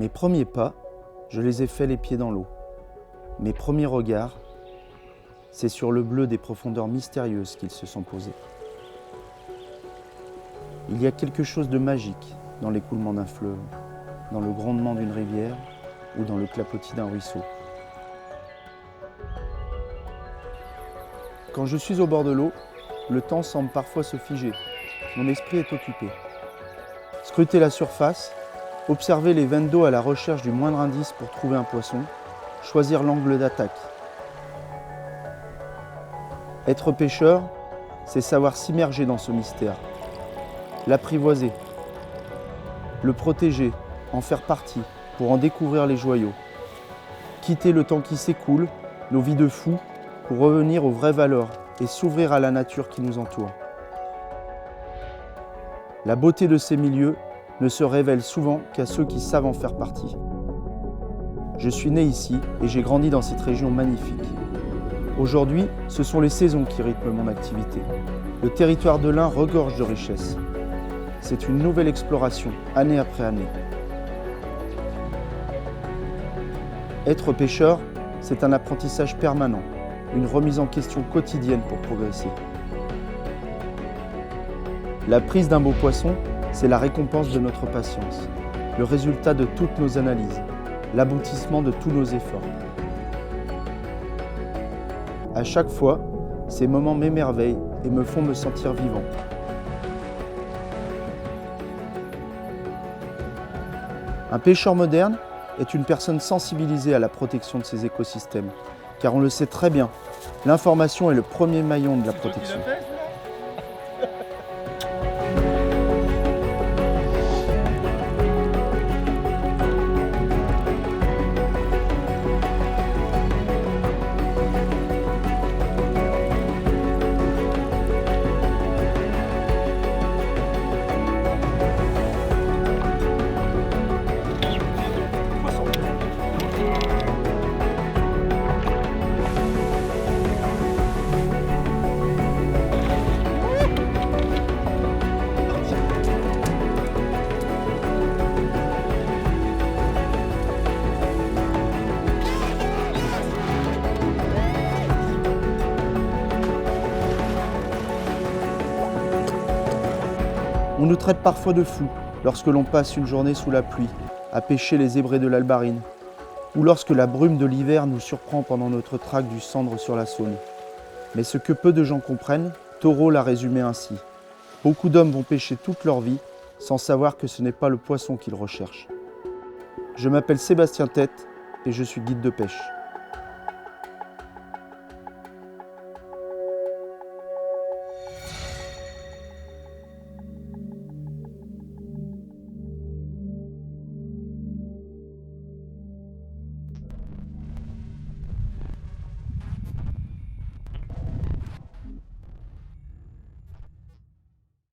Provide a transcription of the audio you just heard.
Mes premiers pas, je les ai faits les pieds dans l'eau. Mes premiers regards, c'est sur le bleu des profondeurs mystérieuses qu'ils se sont posés. Il y a quelque chose de magique dans l'écoulement d'un fleuve, dans le grondement d'une rivière ou dans le clapotis d'un ruisseau. Quand je suis au bord de l'eau, le temps semble parfois se figer. Mon esprit est occupé. Scruter la surface, observer les veines d'eau à la recherche du moindre indice pour trouver un poisson, choisir l'angle d'attaque. Être pêcheur, c'est savoir s'immerger dans ce mystère, l'apprivoiser, le protéger, en faire partie pour en découvrir les joyaux. Quitter le temps qui s'écoule, nos vies de fous, pour revenir aux vraies valeurs et s'ouvrir à la nature qui nous entoure. La beauté de ces milieux ne se révèle souvent qu'à ceux qui savent en faire partie. Je suis né ici et j'ai grandi dans cette région magnifique. Aujourd'hui, ce sont les saisons qui rythment mon activité. Le territoire de l'Ain regorge de richesses. C'est une nouvelle exploration, année après année. Être pêcheur, c'est un apprentissage permanent, une remise en question quotidienne pour progresser. La prise d'un beau poisson, c'est la récompense de notre patience, le résultat de toutes nos analyses, l'aboutissement de tous nos efforts. À chaque fois, ces moments m'émerveillent et me font me sentir vivant. Un pêcheur moderne est une personne sensibilisée à la protection de ses écosystèmes, car on le sait très bien, l'information est le premier maillon de la protection. On nous traite parfois de fous lorsque l'on passe une journée sous la pluie à pêcher les zébrés de l'Albarine ou lorsque la brume de l'hiver nous surprend pendant notre traque du Sandre sur la Saône. Mais ce que peu de gens comprennent, Taureau l'a résumé ainsi. Beaucoup d'hommes vont pêcher toute leur vie sans savoir que ce n'est pas le poisson qu'ils recherchent. Je m'appelle Sébastien Tête et je suis guide de pêche.